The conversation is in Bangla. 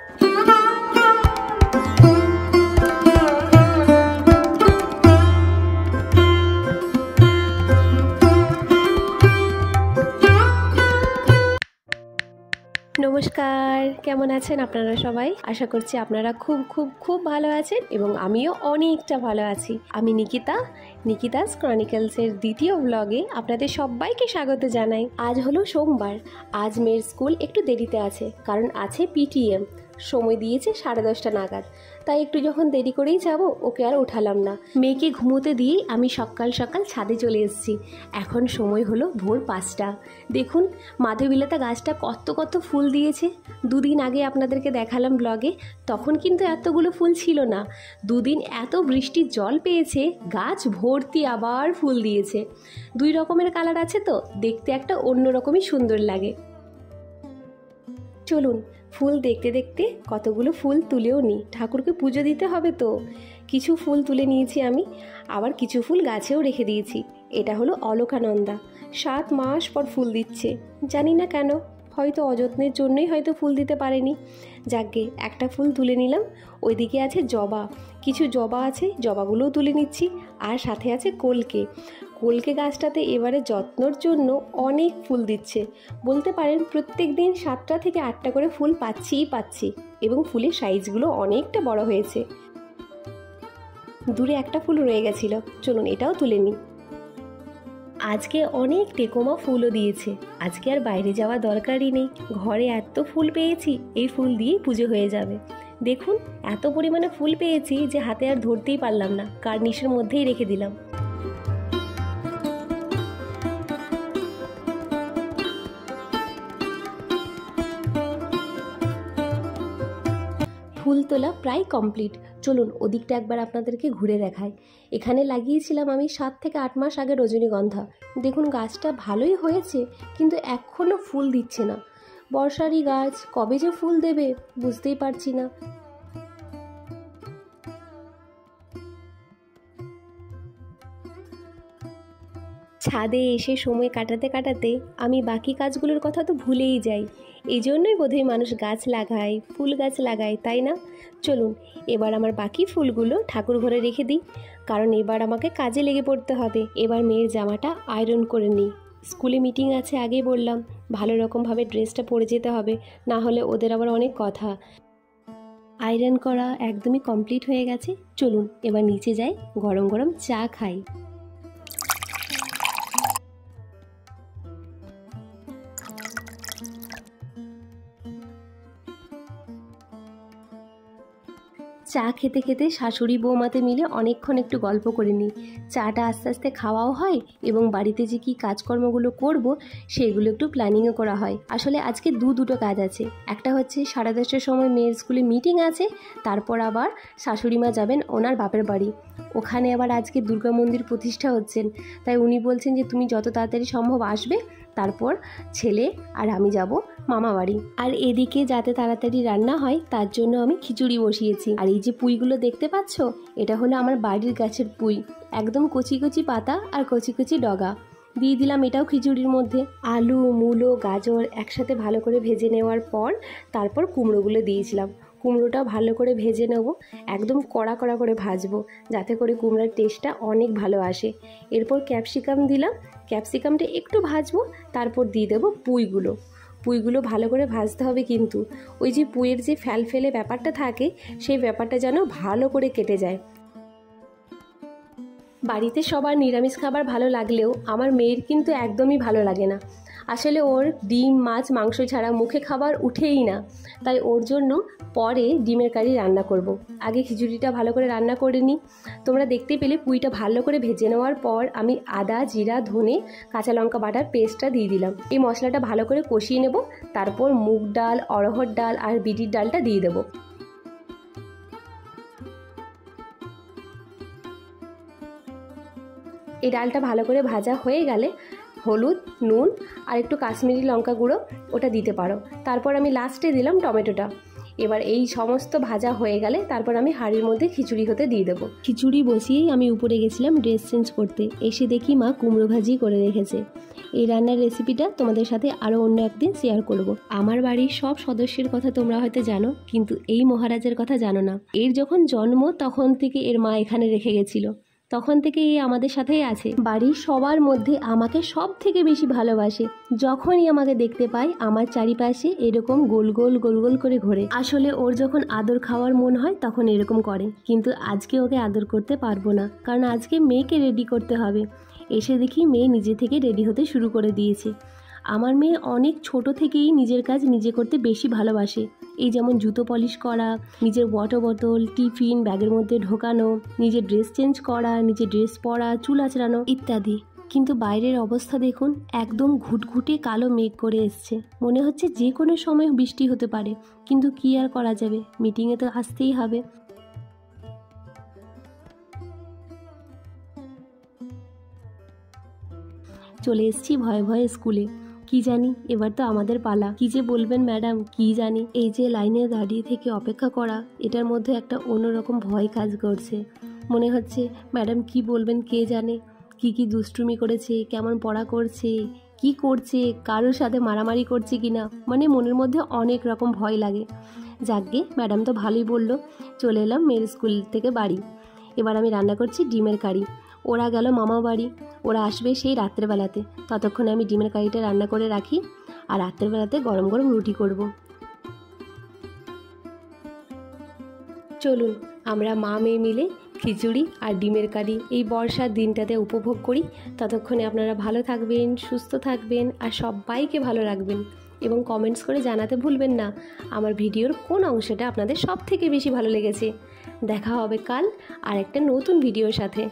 নমস্কার, কেমন আছেন আপনারা সবাই? আশা করছি আপনারা খুব খুব খুব ভালো আছেন এবং আমিও অনেকটা ভালো আছি। আমি নিকিতাস ক্রনিকলসের দ্বিতীয় ব্লগে আপনাদের সবাইকে স্বাগত জানাই। আজ হলো সোমবার। আজ মেয়ের স্কুল একটু দেরিতে আছে, কারণ আছে পিটিএম। সময় দিয়েছে 10:30 নাগাদ, তাই একটু যখন দেরি করেই যাব, ওকে আর উঠালাম না। মেয়েকে ঘুমোতে দিয়েই আমি সকাল সকাল ছাদে চলে এসেছি। এখন সময় হলো ভোর 5টা। দেখুন মাধবীলতা গাছটা কত কত ফুল দিয়েছে। দুদিন আগে আপনাদেরকে দেখালাম ব্লগে, তখন কিন্তু এতগুলো ফুল ছিল না। দুদিন এত বৃষ্টির জল পেয়েছে, গাছ ভর্তি আবার ফুল দিয়েছে। 2 রকমের কালার আছে, তো দেখতে একটা অন্য রকমই সুন্দর লাগে। চলুন ফুল দেখতে দেখতে কতগুলো ফুল তুলেও নিই, ঠাকুরকে পুজো দিতে হবে তো। কিছু ফুল তুলে নিয়েছি আমি, আবার কিছু ফুল গাছেও রেখে দিয়েছি। এটা হলো অলকানন্দা, 7 মাস পর ফুল দিচ্ছে, জানি না কেন, হয়তো অযত্নের জন্যই হয়তো ফুল দিতে পারেনি। যাকগে একটা ফুল তুলে নিলাম। ওইদিকে আছে জবা, কিছু জবা আছে, জবাগুলোও তুলে নিচ্ছি। আর সাথে আছে কলকে গাছটাতে এবারে যত্নর জন্য অনেক ফুল দিচ্ছে। বলতে পারেন প্রত্যেক দিন 7টা থেকে 8টা করে ফুল পাচ্ছি, এবং ফুলের সাইজগুলো অনেকটা বড় হয়েছে। দূরে একটা ফুল রয়ে গেছিল, চলুন এটাও তুলে নিই। আজকে অনেক টেকোমা ফুলও দিয়েছে। আজকে আর বাইরে যাওয়ার দরকারই নেই, ঘরে এত ফুল পেয়েছি, এই ফুল দিয়েই পুজো হয়ে যাবে। দেখুন এত পরিমাণে ফুল পেয়েছি যে হাতে আর ধরতেই পারলাম না, কার্নিশের মধ্যেই রেখে দিলাম। ফুল তোলা প্রায় কমপ্লিট। চলুন ওদিকটা একবার আপনাদেরকে ঘুরে দেখাই। এখানে লাগিয়েছিলাম আমি 7 থেকে 8 মাস আগে রজনীগন্ধা। দেখুন গাছটা ভালোই হয়েছে, কিন্তু এখনও ফুল দিচ্ছে না। বর্ষারই গাছ, কবে যে ফুল দেবে বুঝতেই পারছি না। ছাদে এসে সময় কাটাতে কাটাতে আমি বাকি কাজগুলোর কথা তো ভুলেই যাই। এই জন্যই বোধহয় মানুষ গাছ লাগায়, ফুল গাছ লাগায়, তাই না? চলুন এবার আমার বাকি ফুলগুলো ঠাকুর ঘরে রেখে দিই, কারণ এবার আমাকে কাজে লেগে পড়তে হবে। এবার মেয়ের জামাটা আয়রন করে নিই। স্কুলে মিটিং আছে, আগেই বললাম, ভালো রকমভাবে ড্রেসটা পরে যেতে হবে, না হলে ওদের আবার অনেক কথা। আয়রন করা একদমই কমপ্লিট হয়ে গেছে। চলুন এবার নিচে যাই, গরম গরম চা খাই। চা খেতে খেতে শাশুড়ি বৌমাতে মিলে অনেকক্ষণ একটু গল্প করে নিই। চাটা আস্তে আস্তে খাওয়াও হয় এবং বাড়িতে যে কী কাজকর্মগুলো করব সেগুলো একটু প্ল্যানিংও করা হয়। আসলে আজকে দুটো কাজ আছে। একটা হচ্ছে 10:30টার সময় মেয়ের স্কুলে মিটিং আছে, তারপর আবার শাশুড়ি মা যাবেন ওনার বাপের বাড়ি। ওখানে আবার আজকে দুর্গা মন্দির প্রতিষ্ঠা হচ্ছেন, তাই উনি বলছেন যে তুমি যত তাড়াতাড়ি সম্ভব আসবে, তারপর ছেলে আর আমি যাব মামা বাড়ি। আর এদিকে যাতে তাড়াতাড়ি রান্না হয় তার জন্য আমি খিচুড়ি বসিয়েছি। আর এই যে পুঁইগুলো দেখতে পাচ্ছ, এটা হলো আমার বাড়ির গাছের পুঁই, একদম কচি কচি পাতা আর কচি কচি ডগা। দিয়ে দিলাম এটাও খিচুড়ির মধ্যে। আলু, মূলো, গাজর একসাথে ভালো করে ভেজে নেওয়ার পর তারপর কুমড়োগুলো দিয়েছিলাম। কুমড়োটা ভালো করে ভেজে নেব, একদম কড়া কড়া করে ভাজবো, যাতে করে কুমড়োর টেস্টটা অনেক ভালো আসে। এরপর ক্যাপসিকাম দিলাম, ক্যাপসিকামটা একটু ভাজবো, তারপর দিয়ে দেবো পুঁইগুলো ভালো করে ভাজতে হবে, কিন্তু ওই যে পুঁইয়ের যে ফেলে ব্যাপারটা থাকে, সেই ব্যাপারটা যেন ভালো করে কেটে যায়। বাড়িতে সবার নিরামিষ খাবার ভালো লাগলেও আমার মেয়ের কিন্তু একদমই ভালো লাগে না। আসলে ওর ডিম, মাছ, মাংস ছাড়া মুখে খাবার উঠেই না, তাই ওর জন্য পরে ডিমের কারি রান্না করব। আগে খিচুড়িটা ভালো করে রান্না করে নিই। তোমরা দেখতে পেলে পুঁইটা ভালো করে ভেজে নেওয়ার পর আমি আদা, জিরা, ধনে, কাঁচা লঙ্কা বাটার পেস্টটা দিয়ে দিলাম। এই মশলাটা ভালো করে কষিয়ে নেব, তারপর মুগ ডাল, অড়হর ডাল আর বিটির ডালটা দিয়ে দেবো। এই ডালটা ভালো করে ভাজা হয়ে গেলে হলুদ, নুন আর একটু কাশ্মীরি লঙ্কা গুঁড়ো ওটা দিতে পারো। তারপর আমি লাস্টে দিলাম টমেটোটা। এবার এই সমস্ত ভাজা হয়ে গেলে তারপর আমি হাঁড়ির মধ্যে খিচুড়ি হতে দিয়ে দেবো। খিচুড়ি বসিয়েই আমি উপরে গেছিলাম ড্রেস চেঞ্জ করতে। এসে দেখি মা কুমড়ো ভাজি করে রেখেছে। এই রান্নার রেসিপিটা তোমাদের সাথে আরও অন্য একদিন শেয়ার করব। আমার বাড়ির সব সদস্যের কথা তোমরা হয়তো জানো, কিন্তু এই মহারাজের কথা জানো না। এর যখন জন্ম তখন থেকে এর মা এখানে রেখে গেছিল, তখন থেকে এই আমাদের সাথেই আছে। বাড়ির সবার মধ্যে আমাকে সব থেকে বেশি ভালোবাসে। যখনই আমাকে দেখতে পায় আমার চারিপাশে এরকম গোল গোল গোল গোল করে ঘোরে। আসলে ওর যখন আদর খাওয়ার মন হয় তখন এরকম করে, কিন্তু আজকে ওকে আদর করতে পারবো না, কারণ আজকে মেয়েকে রেডি করতে হবে। এসে দেখি মেয়ে নিজে থেকে রেডি হতে শুরু করে দিয়েছে। আমার মেয়ে অনেক ছোট থেকেই নিজের কাজ নিজে করতে বেশি ভালোবাসে। এই যেমন জুতো পলিশ করা, নিজের ওয়াটার বোতল টিফিন ব্যাগের মধ্যে ঢোকানো, নিজের ড্রেস চেঞ্জ করা, নিজের ড্রেস পরা, চুল আঁচড়ানো ইত্যাদি। কিন্তু বাইরের অবস্থা দেখুন, একদম ঘুটঘুটে কালো মেঘ করে এসছে। মনে হচ্ছে যে কোনো সময় বৃষ্টি হতে পারে, কিন্তু কি আর করা যাবে, মিটিংয়ে তো আসতেই হবে। চলে এসেছি ভয়ে ভয়ে স্কুলে। কি জানি এবার তো আমাদের পালা। কি যে বলবেন ম্যাডাম, কি জানি। এই যে লাইনে দাঁড়িয়ে থেকে অপেক্ষা করা, এটার মধ্যে একটা অন্যরকম ভয় কাজ করছে। মনে হচ্ছে ম্যাডাম কি বলবেন কে জানে, কি কি দুষ্টুমি করেছে, কেমন পড়া করছে, কি করছে, কারোর সাথে মারামারি করছে কিনা, মানে মনের মধ্যে অনেক রকম ভয় লাগে। যাকগে, ম্যাডাম তো ভালোই বললো। চলে এলাম মেয়ের স্কুল থেকে বাড়ি। এবার আমি রান্না করছি ডিমের কারি। ওরা গেল মামা বাড়ি, ওরা আসবে সেই রাত্রেবেলাতে। ততক্ষণে আমি ডিমের কারিটা রান্না করে রাখি, আর রাত্রেবেলাতে গরম গরম রুটি করব। চলুন আমরা মা মেয়ে মিলে খিচুড়ি আর ডিমের কারি এই বর্ষার দিনটাতে উপভোগ করি। ততক্ষণে আপনারা ভালো থাকবেন, সুস্থ থাকবেন, আর সবাইকে ভালো রাখবেন। এবং কমেন্টস করে জানাতে ভুলবেন না আমার ভিডিওর কোন অংশটা আপনাদের সব থেকে বেশি ভালো লেগেছে। দেখা হবে কাল আর একটা নতুন ভিডিওর সাথে।